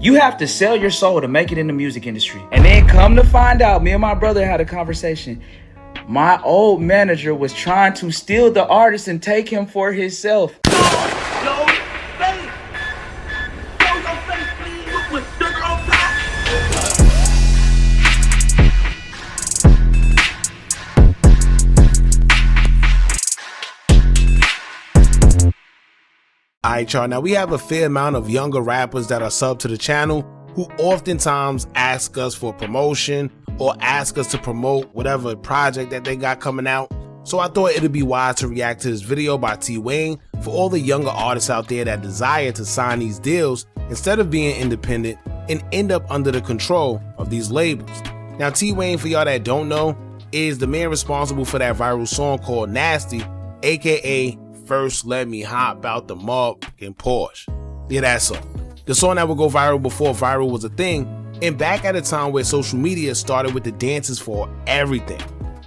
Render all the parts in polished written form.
You have to sell your soul to make it in the music industry. And then come to find out, me and my brother had a conversation. My old manager was trying to steal the artist and take him for himself. Alright y'all, now we have a fair amount of younger rappers that are subbed to the channel who oftentimes ask us for promotion or ask us to promote whatever project that they got coming out. So I thought it'd be wise to react to this video by T Wayne for all the younger artists out there that desire to sign these deals instead of being independent and end up under the control of these labels. Now T Wayne, for y'all that don't know, is the man responsible for that viral song called Nasty, aka First Let Me Hop Out the Motherfucking Porsche. Yeah, that song. The song that would go viral before viral was a thing, and back at a time where social media started with the dances for everything.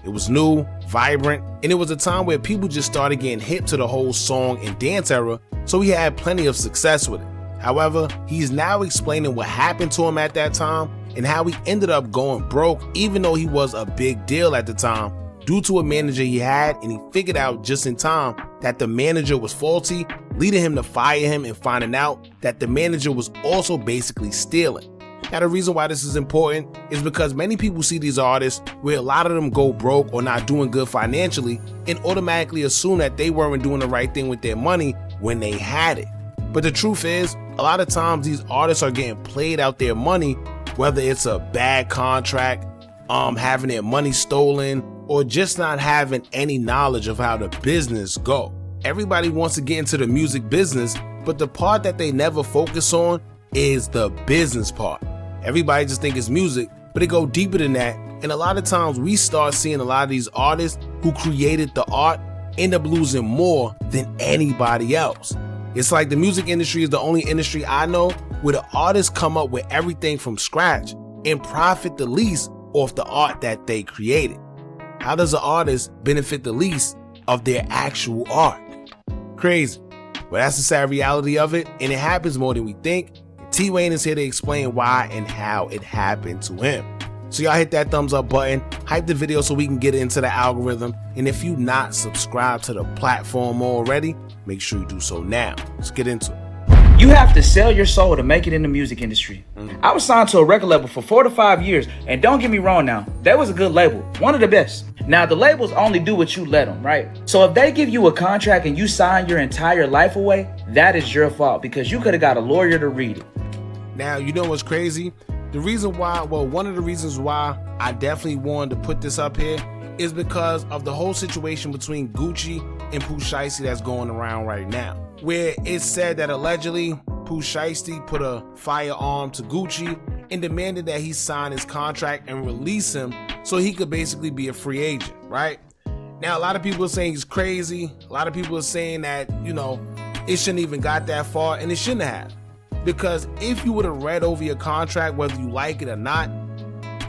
It was new, vibrant, and it was a time where people just started getting hip to the whole song and dance era, so he had plenty of success with it. However, he's now explaining what happened to him at that time and how he ended up going broke even though he was a big deal at the time due to a manager he had, and he figured out just in time that the manager was faulty, leading him to fire him and finding out that the manager was also basically stealing. Now the reason why this is important is because many people see these artists where a lot of them go broke or not doing good financially and automatically assume that they weren't doing the right thing with their money when they had it. But the truth is, a lot of times these artists are getting played out their money, whether it's a bad contract, having their money stolen, or just not having any knowledge of how the business go. Everybody wants to get into the music business, but the part that they never focus on is the business part. Everybody just think it's music, but it go deeper than that. And a lot of times we start seeing a lot of these artists who created the art end up losing more than anybody else. It's like the music industry is the only industry I know where the artists come up with everything from scratch and profit the least off the art that they created. How does an artist benefit the least of their actual art? Crazy. But that's the sad reality of it, and it happens more than we think. And T Wayne is here to explain why and how it happened to him. So y'all hit that thumbs up button, hype the video so we can get into the algorithm, and if you not subscribed to the platform already, make sure you do so now. Let's get into it. You have to sell your soul to make it in the music industry. I was signed to a record label for 4 to 5 years, and don't get me wrong now, that was a good label, one of the best. Now the labels only do what you let them, right? So if they give you a contract and you sign your entire life away, that is your fault because you could have got a lawyer to read it. Now, you know what's crazy? The reason why, well, one of the reasons why I definitely wanted to put this up here is because of the whole situation between Gucci and Pooh Shiesty that's going around right now, where it's said that allegedly Pooh Shiesty put a firearm to Gucci and demanded that he sign his contract and release him so he could basically be a free agent, right? Now, a lot of people are saying he's crazy. A lot of people are saying that, you know, it shouldn't even got that far, and it shouldn't have. Because if you would have read over your contract, whether you like it or not,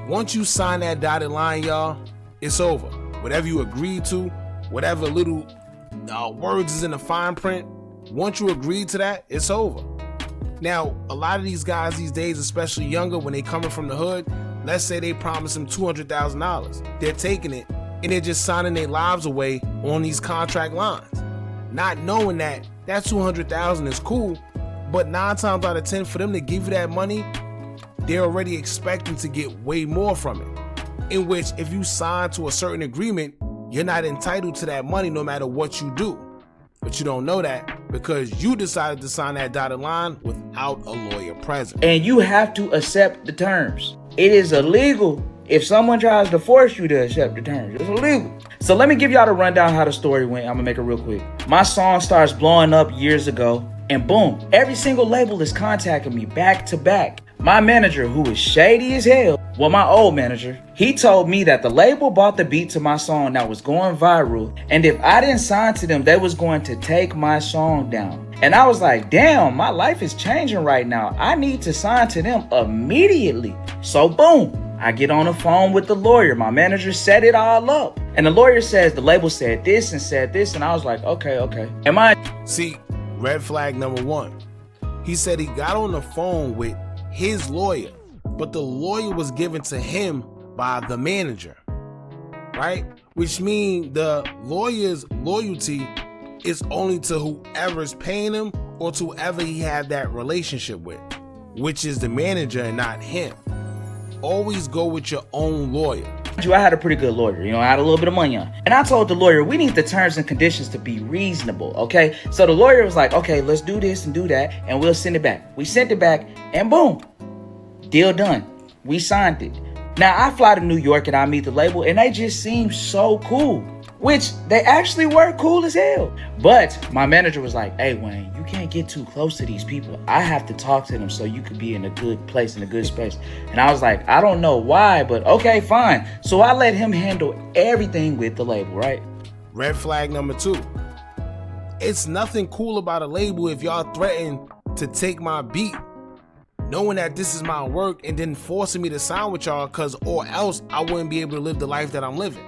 once you sign that dotted line, y'all, it's over. Whatever you agreed to, whatever little words is in the fine print, once you agree to that, it's over. Now, a lot of these guys these days, especially younger, when they coming from the hood, let's say they promise them $200,000. They're taking it and they're just signing their lives away on these contract lines, not knowing that that $200,000 is cool, but 9 times out of 10 for them to give you that money, they're already expecting to get way more from it. In which, if you sign to a certain agreement, you're not entitled to that money no matter what you do. But you don't know that because you decided to sign that dotted line without a lawyer present. And you have to accept the terms. It is illegal if someone tries to force you to accept the terms. It's illegal. So let me give y'all the rundown how the story went. I'm gonna make it real quick. My song starts blowing up years ago, and boom, every single label is contacting me back to back. My manager, who is shady as hell, well, my old manager, he told me that the label bought the beat to my song that was going viral, and if I didn't sign to them, they was going to take my song down. And I was like, damn, my life is changing right now. I need to sign to them immediately. So boom, I get on the phone with the lawyer. My manager set it all up. And the lawyer says the label said this and said this, and I was like, okay. See, red flag number 1. He said he got on the phone with his lawyer, but the lawyer was given to him by the manager, right? Which means the lawyer's loyalty is only to whoever's paying him or to whoever he had that relationship with, which is the manager and not him. Always go with your own lawyer. I had a pretty good lawyer, I had a little bit of money on. And I told the lawyer, we need the terms and conditions to be reasonable, okay? So the lawyer was like, okay, let's do this and do that, and we'll send it back. We sent it back, and boom, deal done. We signed it. Now, I fly to New York and I meet the label, and they just seem so cool, which they actually were cool as hell. But my manager was like, hey, Wayne, you can't get too close to these people. I have to talk to them so you could be in a good place, in a good space. And I was like, I don't know why, but okay, fine. So I let him handle everything with the label, right? Red flag number 2. It's nothing cool about a label if y'all threaten to take my beat, knowing that this is my work, and then forcing me to sign with y'all, or else I wouldn't be able to live the life that I'm living.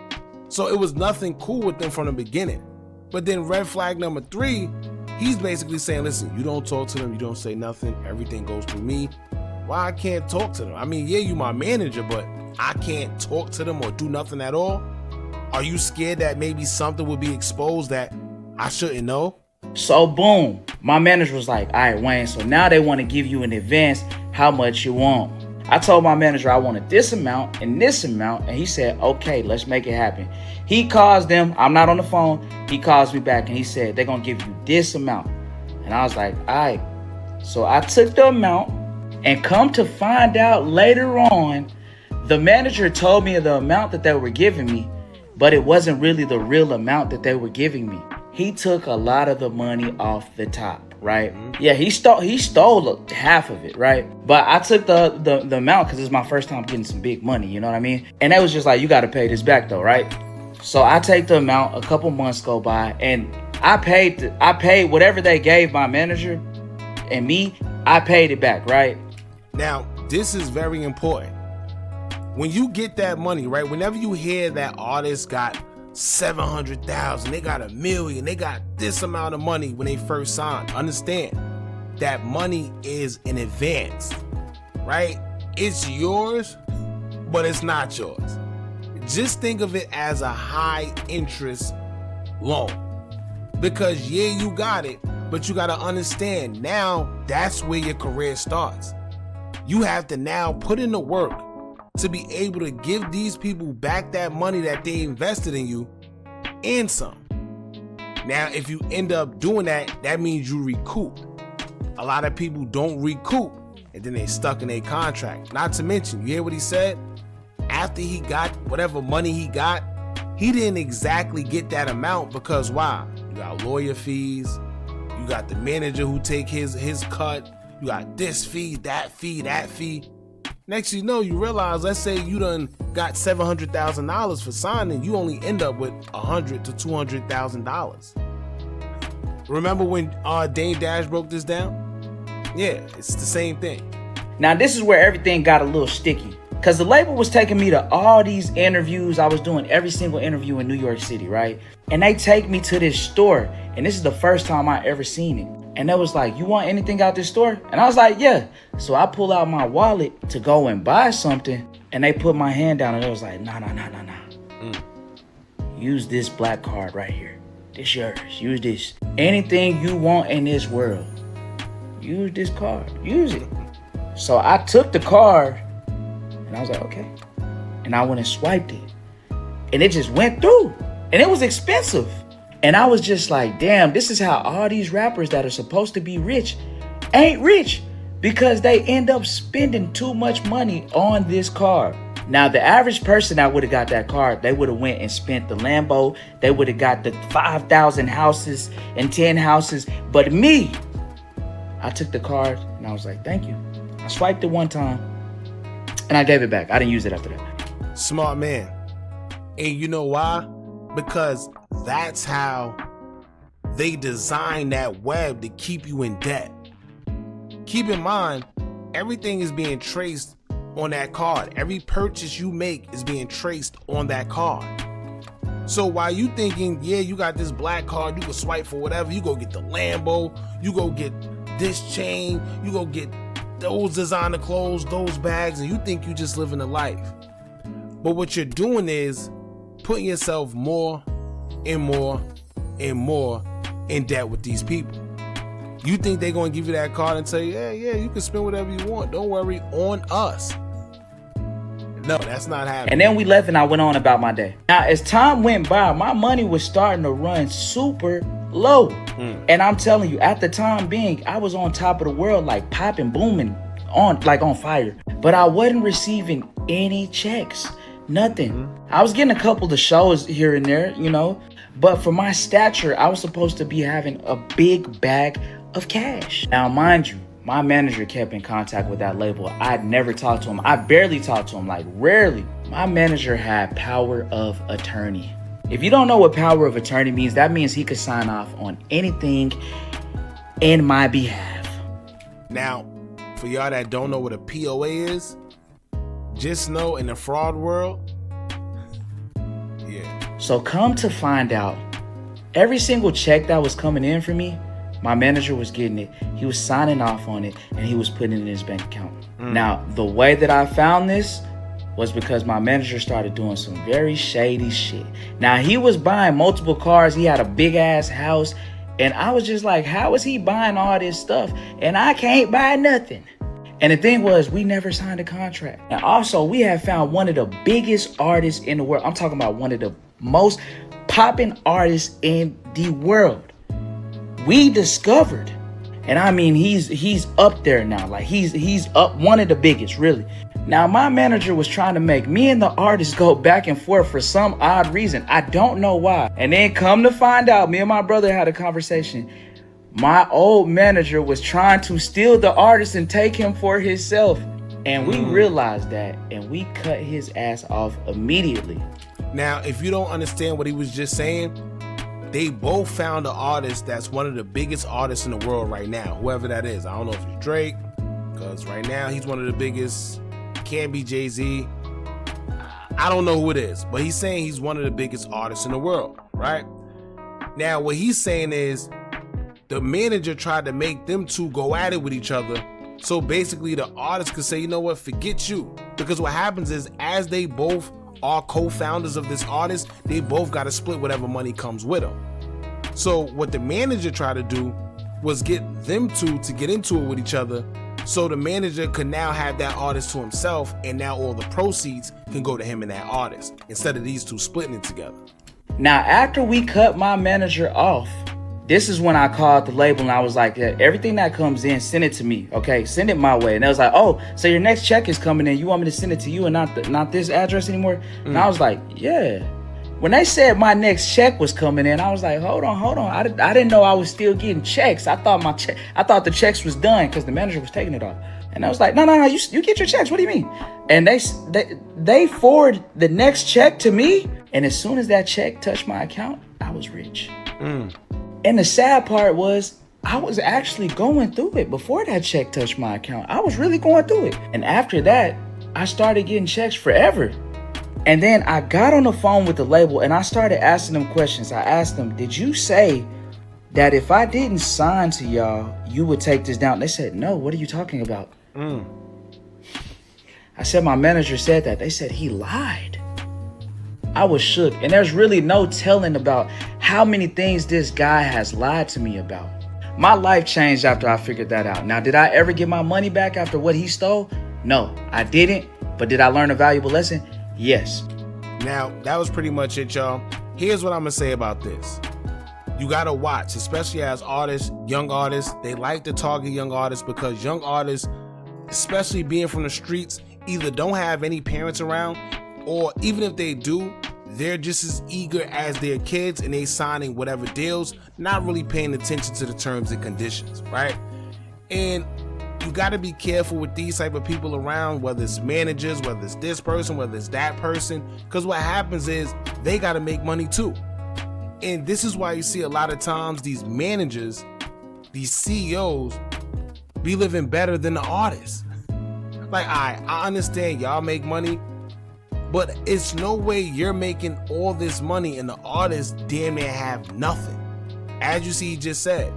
So it was nothing cool with them from the beginning. But then red flag number 3, he's basically saying, listen, you don't talk to them, you don't say nothing, everything goes through me. Why I can't talk to them? I mean, yeah, you my manager, but I can't talk to them or do nothing at all? Are you scared that maybe something would be exposed that I shouldn't know? So boom, my manager was like, all right, Wayne, so now they want to give you in advance how much you want. I told my manager I wanted this amount, and he said, okay, let's make it happen. He calls them, I'm not on the phone, he calls me back and he said, they're going to give you this amount. And I was like, all right. So I took the amount, and come to find out later on, the manager told me the amount that they were giving me, but it wasn't really the real amount that they were giving me. He took a lot of the money off the top, right? Yeah, he stole half of it, right? But I took the amount because it's my first time getting some big money, you know what I mean? And they was just like, you got to pay this back though, right? So I take the amount, a couple months go by, and I paid whatever they gave my manager and me, I paid it back, right? Now, this is very important. When you get that money, right? Whenever you hear that artist got 700,000, they got $1 million, they got this amount of money when they first signed, understand that money is in advance, right? It's yours, but it's not yours. Just think of it as a high interest loan, because yeah, you got it, but you got to understand now that's where your career starts. You have to now put in the work to be able to give these people back that money that they invested in you and some. Now, if you end up doing that, that means you recoup. A lot of people don't recoup, and then they stuck in a contract. Not to mention, you hear what he said? After he got whatever money he got, he didn't exactly get that amount because why? You got lawyer fees, you got the manager who take his cut, you got this fee, that fee, that fee. Next thing you know, you realize, let's say you done got $700,000 for signing, you only end up with $100,000 to $200,000. Remember when Dame Dash broke this down? Yeah, it's the same thing. Now this is where everything got a little sticky, because the label was taking me to all these interviews. I was doing every single interview in New York City, right? And they take me to this store, and this is the first time I ever seen it. And they was like, you want anything out this store? And I was like, yeah. So I pull out my wallet to go and buy something, and they put my hand down, and it was like, nah. Use this black card right here. This yours. Use this. Anything you want in this world, use this card. Use it. So I took the card, and I was like, okay. And I went and swiped it, and it just went through, and it was expensive. And I was just like, damn, this is how all these rappers that are supposed to be rich ain't rich, because they end up spending too much money on this card. Now, the average person that would have got that card, they would have went and spent the Lambo. They would have got the 5,000 houses and 10 houses. But me, I took the card and I was like, thank you. I swiped it one time and I gave it back. I didn't use it after that. Smart man. And you know why? Because that's how they design that web to keep you in debt. Keep in mind, everything is being traced on that card. Every purchase you make is being traced on that card. So while you thinking, yeah, you got this black card, you can swipe for whatever, you go get the Lambo, you go get this chain, you go get those designer clothes, those bags, and you think you just living a life. But what you're doing is putting yourself more and more and more in debt with these people. You think they're going to give you that card and say, yeah, you can spend whatever you want. Don't worry, on us. No, that's not happening. And then we left and I went on about my day. Now, as time went by, my money was starting to run super low. And I'm telling you, at the time being, I was on top of the world, like popping, booming, on fire. But I wasn't receiving any checks, nothing. I was getting a couple of shows here and there, you know. But for my stature, I was supposed to be having a big bag of cash. Now, mind you, my manager kept in contact with that label. I'd never talked to him. I barely talked to him, like rarely. My manager had power of attorney. If you don't know what power of attorney means, that means he could sign off on anything in my behalf. Now, for y'all that don't know what a POA is, just know in the fraud world, yeah. So come to find out, every single check that was coming in for me, my manager was getting it. He was signing off on it, and he was putting it in his bank account. Now, the way that I found this was because my manager started doing some very shady shit. Now, he was buying multiple cars. He had a big-ass house, and I was just like, how is he buying all this stuff? And I can't buy nothing. And the thing was, we never signed a contract. And also, we have found one of the biggest artists in the world. I'm talking about one of the most popping artists in the world. We discovered, and I mean, he's up there now. Like he's up, one of the biggest, really. Now, my manager was trying to make me and the artist go back and forth for some odd reason. I don't know why. And then come to find out, me and my brother had a conversation. My old manager was trying to steal the artist and take him for himself. And we realized that, and we cut his ass off immediately. Now, if you don't understand what he was just saying, they both found an artist that's one of the biggest artists in the world right now, whoever that is. I don't know if it's Drake, because right now he's one of the biggest. Can't be Jay-Z. I don't know who it is, but he's saying he's one of the biggest artists in the world, right? Now, what he's saying is the manager tried to make them two go at it with each other. So basically the artist could say, you know what, forget you. Because what happens is, as they both are co-founders of this artist, they both got to split whatever money comes with them. So what the manager tried to do was get them two to get into it with each other, so the manager could now have that artist to himself, and now all the proceeds can go to him and that artist, instead of these two splitting it together. Now, after we cut my manager off, this is when I called the label and I was like, yeah, everything that comes in, send it to me, okay? Send it my way. And they was like, oh, so your next check is coming in. You want me to send it to you and not this address anymore? And I was like, yeah. When they said my next check was coming in, I was like, hold on. I didn't know I was still getting checks. I thought the checks was done because the manager was taking it off. And I was like, no, you get your checks. What do you mean? And they forwarded the next check to me. And as soon as that check touched my account, I was rich. And the sad part was, I was actually going through it before that check touched my account. I was really going through it. And after that, I started getting checks forever. And then I got on the phone with the label and I started asking them questions. I asked them, did you say that if I didn't sign to y'all, you would take this down? They said, no, what are you talking about? I said, my manager said that. They said he lied. I was shook. And there's really no telling about how many things this guy has lied to me about. My life changed after I figured that out. Now, did I ever get my money back after what he stole? No, I didn't. But did I learn a valuable lesson? Yes. Now, that was pretty much it, y'all. Here's what I'm going to say about this. You got to watch, especially as artists, young artists. They like to target young artists because young artists, especially being from the streets, either don't have any parents around, or even if they do, they're just as eager as their kids and they signing whatever deals, not really paying attention to the terms and conditions, right? And you got to be careful with these type of people around, whether it's managers, whether it's this person, whether it's that person, because what happens is they got to make money too. And this is why you see a lot of times these managers, these CEOs, be living better than the artists. Like, I understand y'all make money, but it's no way you're making all this money and the artists damn near have nothing. As you see, he just said,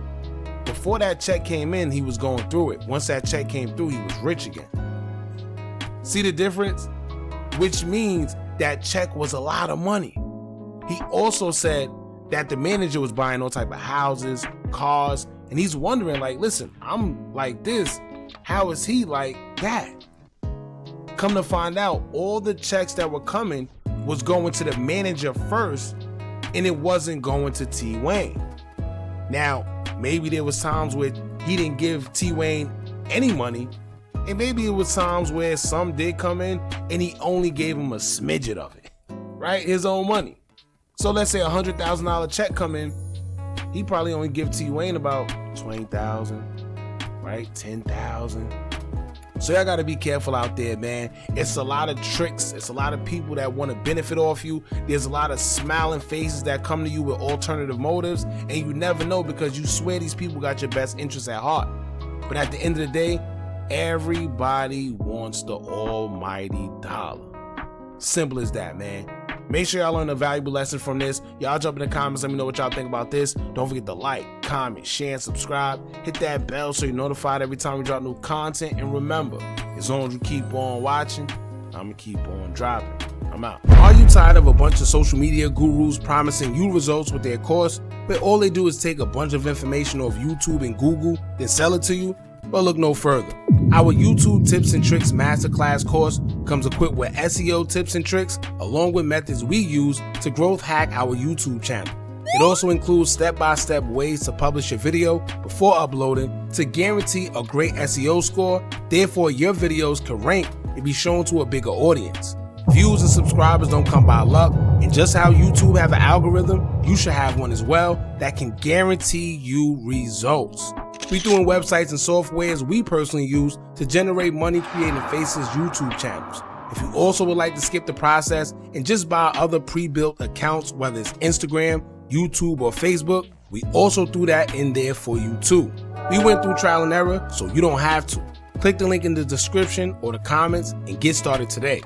before that check came in, he was going through it. Once that check came through, he was rich again. See the difference? Which means that check was a lot of money. He also said that the manager was buying all type of houses, cars, and he's wondering, like, listen, I'm like this, how is he like that? Come to find out, all the checks that were coming was going to the manager first, and it wasn't going to T Wayne. Now, maybe there was times where he didn't give T Wayne any money, and maybe it was times where some did come in and he only gave him a smidget of it, right? His own money. So let's say $100,000 check come in, he probably only give T Wayne about $20,000, right? $10,000. So y'all gotta be careful out there, man. It's a lot of tricks. It's a lot of people that want to benefit off you. There's a lot of smiling faces that come to you with alternative motives, and you never know because you swear these people got your best interests at heart. But at the end of the day, everybody wants the almighty dollar. Simple as that, man. Make sure y'all learn a valuable lesson from this. Y'all jump in the comments, let me know what y'all think about this. Don't forget to like, comment, share, and subscribe. Hit that bell so you're notified every time we drop new content. And remember, as long as you keep on watching, I'ma keep on dropping. I'm out. Are you tired of a bunch of social media gurus promising you results with their course, but all they do is take a bunch of information off YouTube and Google, then sell it to you? Well, look no further. Our YouTube Tips and Tricks Masterclass course comes equipped with SEO tips and tricks, along with methods we use to growth hack our YouTube channel. It also includes step-by-step ways to publish your video before uploading to guarantee a great SEO score, therefore your videos can rank and be shown to a bigger audience. Views and subscribers don't come by luck, and just how YouTube have an algorithm, you should have one as well that can guarantee you results. We doing websites and softwares we personally use to generate money creating Faces YouTube channels. If you also would like to skip the process and just buy other pre-built accounts, whether it's Instagram, YouTube, or Facebook, we also threw that in there for you too. We went through trial and error, so you don't have to. Click the link in the description or the comments and get started today.